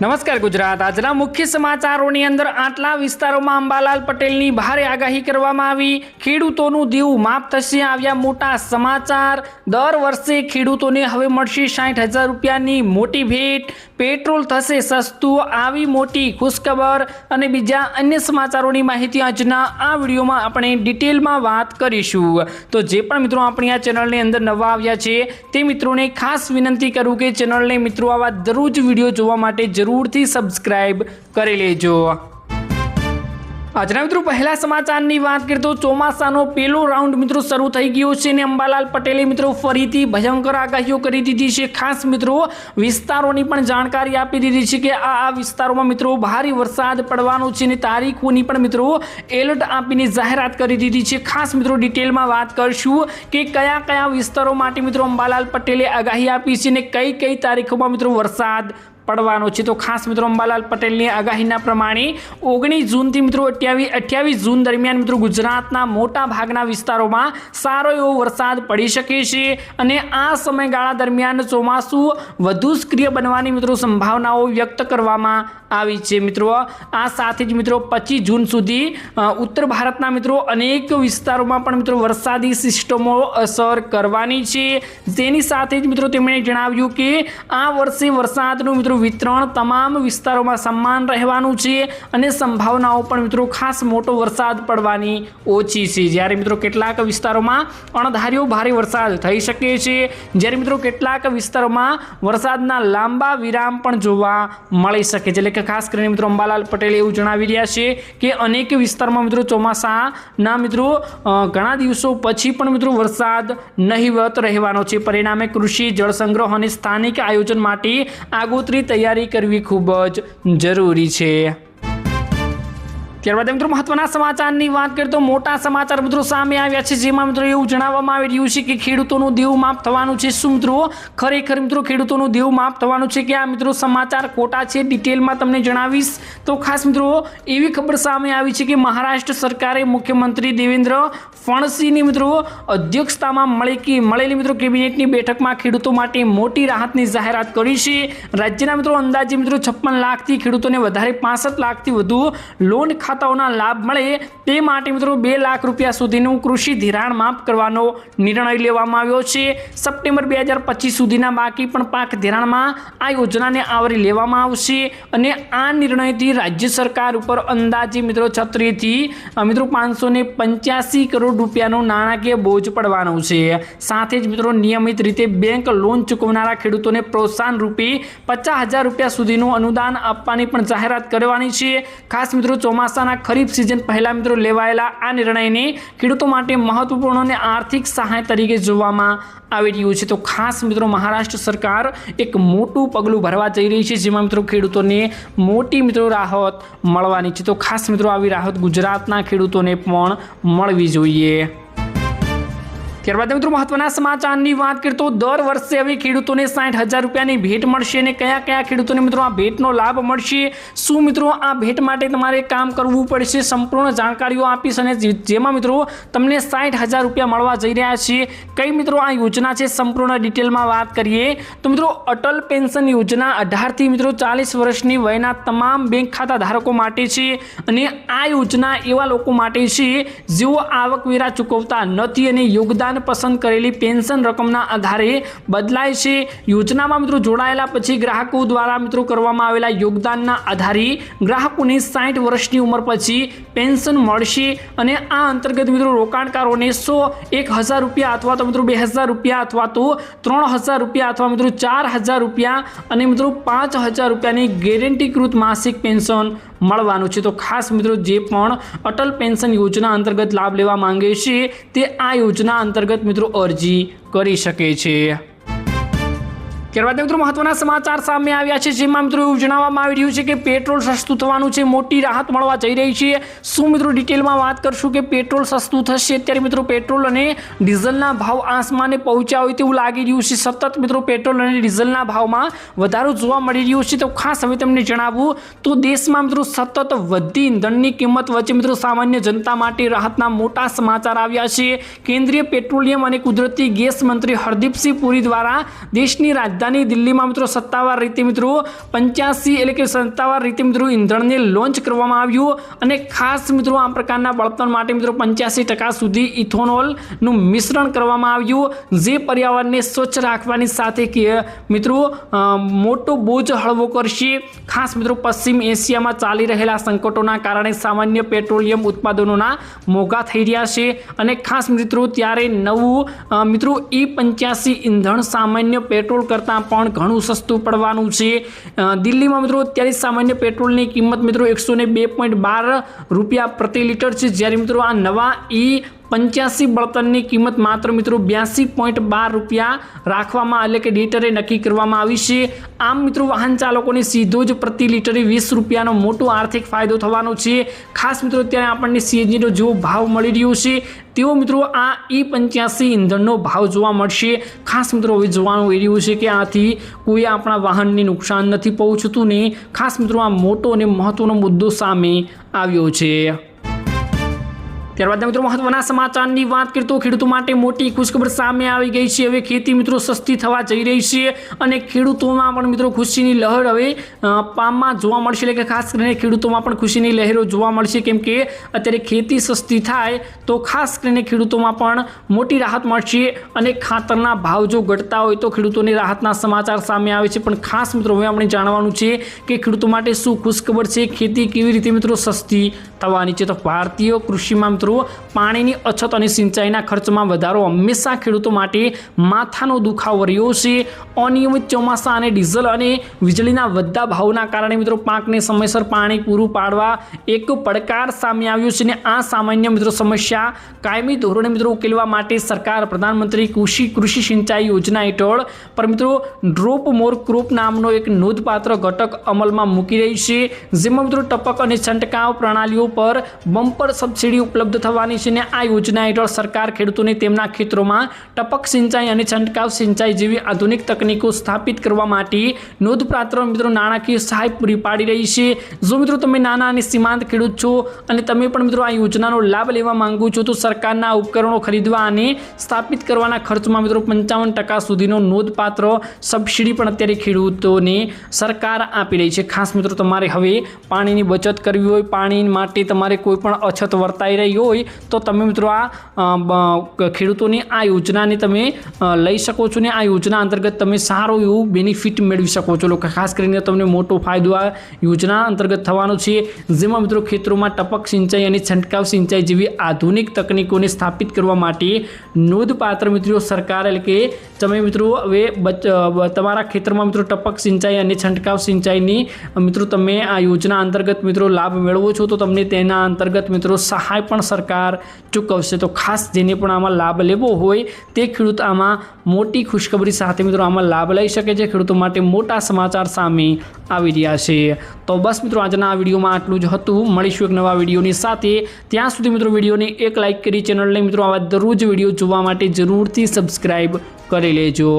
નમસ્કાર ગુજરાત આજના મુખ્ય સમાચારોની અંદર આટલા વિસ્તારોમાં અંબાલાલ પટેલની ભારે આગાહી કરવામાં આવી। ખેડૂતોનું દેવું માફ થશે। આવ્યા મોટા સમાચાર। દર વર્ષે ખેડૂતોને હવે મળશે 60,000 રૂપિયાની મોટી ભેટ। પેટ્રોલ થશે સસ્તું। આવી મોટી ખુશખબર અને બીજા અન્ય સમાચારોની માહિતી આજના આ વિડીયોમાં આપણે ડિટેલમાં વાત કરીશું। તો જે પણ મિત્રો આપણી આ ચેનલની અંદર નવા આવ્યા છે તે મિત્રોને ખાસ વિનંતી કરું કે ચેનલને મિત્રો આવા દરરોજ વિડીયો જોવા માટે જરૂરથી સબસ્ક્રાઇબ કરી લેજો। આજના મિત્રો પહેલા સમાચારની વાત કરીએ તો ચોમાસાનો પહેલો રાઉન્ડ મિત્રો શરૂ થઈ ગયો છે અને અંબાલાલ પટેલે મિત્રો ફરીથી ભયંકર આગાહીઓ કરી દીધી છે। ખાસ મિત્રો વિસ્તારોની પણ જાણકારી આપી દીધી છે કે આ વિસ્તારોમાં મિત્રો ભારે વરસાદ પડવાનો છે અને તારીખોની પણ મિત્રો એલર્ટ આપીને જાહેરાત કરી દીધી છે। ખાસ મિત્રો ડિટેલમાં વાત કરશું કે કયા કયા વિસ્તારો માટે મિત્રો અંબાલાલ પટેલે આગાહી આપી છે અને કઈ કઈ તારીખોમાં મિત્રો વરસાદ પડવાનો છે। તો ખાસ મિત્રો અંબાલાલ પટેલની આગાહીના પ્રમાણે 19 જૂનથી મિત્રો 28 જૂન દરમિયાન મિત્રો ગુજરાતના મોટા ભાગના વિસ્તારોમાં સારો એવો વરસાદ પડી શકે છે અને આ સમયગાળા દરમિયાન ચોમાસું વધુ સક્રિય બનવાની મિત્રો સંભાવનાઓ વ્યક્ત કરવામાં આવી છે। મિત્રો આ સાથે જ મિત્રો 25 જૂન સુધી ઉત્તર ભારતના મિત્રો અનેક વિસ્તારોમાં પણ મિત્રો વરસાદી સિસ્ટમો અસર કરવાની છે। તેની સાથે જ મિત્રો તેમણે જણાવ્યું કે આ વર્ષે વરસાદનું મિત્રો વિતરણ તમામ વિસ્તારોમાં સમાન રહેવાનું છે અને સંભાવનાઓ પણ મિત્રો ખાસ મોટો વરસાદ પડવાની ઓછી છે। જ્યારે મિત્રો કેટલાક વિસ્તારોમાં અણધાર્યો ભારે વરસાદ થઈ શકે છે, જ્યારે મિત્રો કેટલાક વિસ્તારોમાં વરસાદના લાંબા વિરામ પણ જોવા મળી શકે છે। એટલે કે ખાસ કરીને મિત્રો અંબાલાલ પટેલ એવું જણાવી રહ્યા છે કે અનેક વિસ્તારમાં મિત્રો ચોમાસાના મિત્રો ઘણા દિવસો પછી પણ મિત્રો વરસાદ નહિવત રહેવાનો છે। પરિણામે કૃષિ, જળ સંગ્રહ અને સ્થાનિક આયોજન માટે આગોતરી તૈયારી કરવી ખૂબ જ જરૂરી છે। ત્યારબાદ મિત્રો મહત્વના સમાચારની વાત કરીએ તો મોટા સમાચાર મિત્રો સામે આવ્યા છે, જેમાં મિત્રો એવું જણાવવામાં આવી રહ્યું છે કે ખેડૂતોનું દેવું માફ થવાનું છે। શું મિત્રો ખરેખર મિત્રો ખેડૂતોનું દેવું માફ થવાનું છે કે આ મિત્રો સમાચાર ખોટા છે? ડિટેલમાં તમને જણાવીશ। તો ખાસ મિત્રો એવી ખબર સામે આવી છે કે મહારાષ્ટ્ર સરકારે મુખ્યમંત્રી દેવેન્દ્ર ફડણવીસની મિત્રો અધ્યક્ષતામાં મળેલી મિત્રો કેબિનેટની બેઠકમાં ખેડૂતો માટે મોટી રાહતની જાહેરાત કરી છે। રાજ્યના મિત્રો અંદાજે મિત્રો 56 લાખથી ખેડૂતોને વધારે 65 લાખથી વધુ લોન ખાતાઓના લાભ મળે તે માટે મિત્રો 2 લાખ રૂપિયા સુધીનું કૃષિ ધિરાણ માફ કરવાનો નિર્ણય લેવામાં આવ્યો છે। સપ્ટેમ્બર 2025 સુધીના બાકી પણ પાક ધિરાણમાં આ યોજનાને આવરી લેવામાં આવશે અને આ નિર્ણયથી રાજ્ય સરકાર ઉપર અંદાજે મિત્રો 36 થી મિત્રો 585 કરોડ રૂપિયાનો નાણાકીય બોજ પડવાનો છે। સાથે જ મિત્રો નિયમિત રીતે બેંક લોન ચૂકવનારા ખેડૂતોને પ્રોત્સાહન રૂપે 50,000 રૂપિયા સુધીનું અનુદાન આપવાની પણ જાહેરાત કરવાની છે। ખાસ મિત્રો ચોમાસાના ખરીફ સિઝન પહેલા મિત્રો લેવાયેલા આ નિર્ણયને ખેડૂતો માટે મહત્વપૂર્ણ અને આર્થિક સહાય તરીકે જોવામાં આવી રહ્યું છે। તો ખાસ મિત્રો મહારાષ્ટ્ર સરકાર એક મોટું પગલું ભરવા જઈ રહી છે, જેમાં મિત્રો ખેડૂતોને મોટી મિત્રો રાહત મળવાની છે। તો ખાસ મિત્રો આવી રાહત ગુજરાતના ખેડૂતોને પણ મળવી જોઈએ। ત્યારબાદ મિત્રો મહત્વના સમાચારની વાત કરીએ તો દર વર્ષે હવે ખેડૂતોને 60,000 રૂપિયાની ભેટ મળશે અને કયા કયા ખેડૂતોને મિત્રો આ ભેટનો લાભ મળશે, શું મિત્રો આ ભેટ માટે તમારે કામ કરવું પડશે, સંપૂર્ણ જાણકારીઓ આપીશ અને જેમાં મિત્રો તમને 60,000 રૂપિયા મળવા જઈ રહ્યા છે। કઈ મિત્રો આ યોજના છે સંપૂર્ણ ડિટેલમાં વાત કરીએ તો મિત્રો અટલ પેન્શન યોજના 18 થી મિત્રો 40 વર્ષની વયના તમામ બેંક ખાતા ધારકો માટે છે અને આ યોજના એવા લોકો માટે છે જેઓ આવકવેરા ચૂકવતા નથી અને યોગદાન પસંદ કરેલી પેન્શન રકમના આધારે બદલાય છે। યોજનામાં મિત્રો જોડાયેલા પછી ગ્રાહકો દ્વારા મિત્રો કરવામાં આવેલા યોગદાનના આધારે ગ્રાહકોને 60 વર્ષની ઉંમર પછી પેન્શન મળશે અને આ અંતર્ગત મિત્રો રોકાણકારોને 1,000 રૂપિયા અથવા તો મિત્રો 2,000 રૂપિયા અથવા તો 3,000 રૂપિયા અથવા મિત્રો 4,000 રૂપિયા અને મિત્રો 5,000 રૂપિયાની ગેરંટીકૃત માસિક પેન્શન મળવાનું છે। તો ખાસ મિત્રો જે પણ અટલ પેન્શન યોજના અંતર્ગત લાભ લેવા માંગે છે તે આ યોજના અંતર્ગત મિત્રો અરજી કરી શકે છે। ત્યારબાદ મિત્રો મહત્વના સમાચાર સામે આવ્યા છે, જેમાં મિત્રો એવું જણાવવામાં આવી રહ્યું છે કે પેટ્રોલ સસ્તું થવાનું છે, મોટી રાહત મળવા જઈ રહી છે। શું મિત્રો ડિટેલમાં વાત કરશું કે પેટ્રોલ સસ્તું થશે? અત્યારે મિત્રો પેટ્રોલ અને ડીઝલના ભાવ આસમાને પહોંચ્યા હોય તેવું લાગી રહ્યું છે। સતત મિત્રો પેટ્રોલ અને ડીઝલના ભાવમાં વધારો જોવા મળી રહ્યો છે। તો ખાસ હવે તમને જણાવું તો દેશમાં મિત્રો સતત વધતી ઇંધણની કિંમત વચ્ચે મિત્રો સામાન્ય જનતા માટે રાહતના મોટા સમાચાર આવ્યા છે। કેન્દ્રીય પેટ્રોલિયમ અને કુદરતી ગેસ મંત્રી હરદીપસિંહ પુરી દ્વારા દેશની રાજધાની રાજધાની દિલ્હીમાં મિત્રો સત્તાવાર રીતે મિત્રો 85 એટલે કે સત્તાવાર રીતે મિત્રો ઈંધણને લોન્ચ કરવામાં આવ્યું અને ખાસ મિત્રો આ પ્રકારના બળતણ માટે મિત્રો 85% સુધી ઇથોનોલનું મિશ્રણ કરવામાં આવ્યું જે પર્યાવરણને સ્વચ્છ રાખવાની સાથે કે મિત્રો મોટો બોજ હળવો કરશે। ખાસ મિત્રો પશ્ચિમ એશિયામાં ચાલી રહેલા સંકટોના કારણે સામાન્ય પેટ્રોલિયમ ઉત્પાદનોના મોંઘા થઈ રહ્યા છે અને ખાસ મિત્રો ત્યારે નવું મિત્રો E85 ઈંધણ સામાન્ય પેટ્રોલ કરતાં પણ ઘણું સસ્તું પડવાનું છે। દિલ્હીમાં મિત્રો અત્યારે સામાન્ય પેટ્રોલની કિંમત મિત્રો 102.12 રૂપિયા પ્રતિ લીટર છે, જ્યારે મિત્રો આ નવા E85 બળતણની કિંમત માત્ર મિત્રો 82.12 રૂપિયા રાખવામાં એટલે કે લીટરે નક્કી કરવામાં આવી છે। આમ મિત્રો વાહન ચાલકોને સીધો જ પ્રતિ લીટરે 20 રૂપિયાનો મોટો આર્થિક ફાયદો થવાનો છે। ખાસ મિત્રો અત્યારે આપણને સીએનજીનો જેવો ભાવ મળી રહ્યો છે તેવો મિત્રો આ E85 ઈંધણનો ભાવ જોવા મળશે। ખાસ મિત્રો હવે જોવાનું એ રહ્યું છે કે આથી કોઈ આપણા વાહનને નુકસાન નથી પહોંચતું ને ખાસ મિત્રો આ મોટો અને મહત્વનો મુદ્દો સામે આવ્યો છે। ત્યારબાદ મિત્રો મહત્વના સમાચારની વાત કરીએ તો ખેડૂતો માટે મોટી ખુશખબર સામે આવી ગઈ છે। હવે ખેતી મિત્રો સસ્તી થવા જઈ રહી છે અને ખેડૂતોમાં પણ મિત્રો ખુશીની લહેર હવે પામમાં જોવા મળશે, એટલે કે ખાસ કરીને ખેડૂતોમાં પણ ખુશીની લહેરો જોવા મળશે, કેમ કે અત્યારે ખેતી સસ્તી થાય તો ખાસ કરીને ખેડૂતોમાં પણ મોટી રાહત મળશે અને ખાતરના ભાવ જો ઘટતા હોય તો ખેડૂતોને રાહતના સમાચાર સામે આવે છે। પણ ખાસ મિત્રો હવે આપણે જાણવાનું છે કે ખેડૂતો માટે શું ખુશખબર છે, ખેતી કેવી રીતે મિત્રો સસ્તી થવાની છે। તો ભારતીય કૃષિમાં મિત્રો પાણીની અછત અને સિંચાઈના ખર્ચમાં વધારો હંમેશા ખેડૂતો માટે માથાનો દુખાવો રહ્યો છે। અનિયમિત ચોમાસા અને ડીઝલ અને વીજળીના વધતા ભાવના કારણે મિત્રો પાકને સમયસર પાણી પૂરું પાડવા એક પડકાર સામે આવ્યો છે અને આ સામાન્ય મિત્રો સમસ્યા કાયમી ધોરણે મિત્રો ઉકેલવા માટે સરકાર પ્રધાનમંત્રી કૃષિ સિંચાઈ યોજના હેઠળ પર મિત્રો ડ્રોપ મોર ક્રોપ નામનો એક નોંધપાત્ર ઘટક અમલમાં મૂકી રહી છે, જેમાં મિત્રો ટપક અને છંટકાવ પ્રણાલીઓ પર બમ્પર સબસિડી ઉપલબ્ધ થવાની છે અને આ યોજના હેઠળ સરકાર ખેડૂતોને તેમના ખેતરોમાં ટપક સિંચાઈ અને છંટકાવ સિંચાઈ જેવી આધુનિક તકનીકો સ્થાપિત કરવા માટે નોંધપાત્ર મિત્રો નાણાકીય સહાય પૂરી પાડી રહી છે। જો મિત્રો તમે નાના અને સીમાંત ખેડૂત છો અને તમે પણ મિત્રો આ યોજનાનો લાભ લેવા માંગો છો તો સરકારના ઉપકરણો ખરીદવા અને સ્થાપિત કરવાના ખર્ચમાં મિત્રો 55% સુધીનો નોંધપાત્ર સબસિડી પણ અત્યારે ખેડૂતોને સરકાર આપી રહી છે। ખાસ મિત્રો તમારે હવે પાણીની બચત કરવી હોય, પાણી માટે તમારે કોઈ પણ અછત વર્તાઈ રહી હોય તો તમે મિત્રો આ ખેડૂતોની આ યોજનાને તમે લઈ શકો છો ને આ યોજના અંતર્ગત તમે સારો એવું બેનિફિટ મેળવી શકો છો। ખાસ કરીને તમને મોટો ફાયદો આ યોજના અંતર્ગત થવાનો છે, જેમાં મિત્રો ખેતરોમાં ટપક સિંચાઈ અને છંટકાવ સિંચાઈ જેવી આધુનિક તકનીકોને સ્થાપિત કરવા માટે નોંધપાત્ર મિત્રો સરકાર એટલે કે તમે મિત્રો હવે તમારા ખેતરમાં મિત્રો ટપક સિંચાઈ અને છંટકાવ સિંચાઈની મિત્રો તમે આ યોજના અંતર્ગત મિત્રો લાભ મેળવો છો તો તમને તેના અંતર્ગત મિત્રો સહાય પણ સરકાર ચૂકવશે। તો ખાસ જેને પણ આમાં લાભ લેવો હોય તે ખેડૂત આમાં મોટી ખુશખબરી સાથે મિત્રો આમાં લાભ લઈ શકે છે। ખેડૂતો માટે મોટા સમાચાર સામે આવી રહ્યા છે। તો બસ મિત્રો આજના આ વિડીયોમાં આટલું જ હતું। મળીશું એક નવા વિડીયોની સાથે, ત્યાં સુધી મિત્રો વિડીયોને એક લાઇક કરી ચેનલને મિત્રો આવા દરરોજ વિડીયો જોવા માટે જરૂરથી સબસ્ક્રાઈબ કરી લેજો।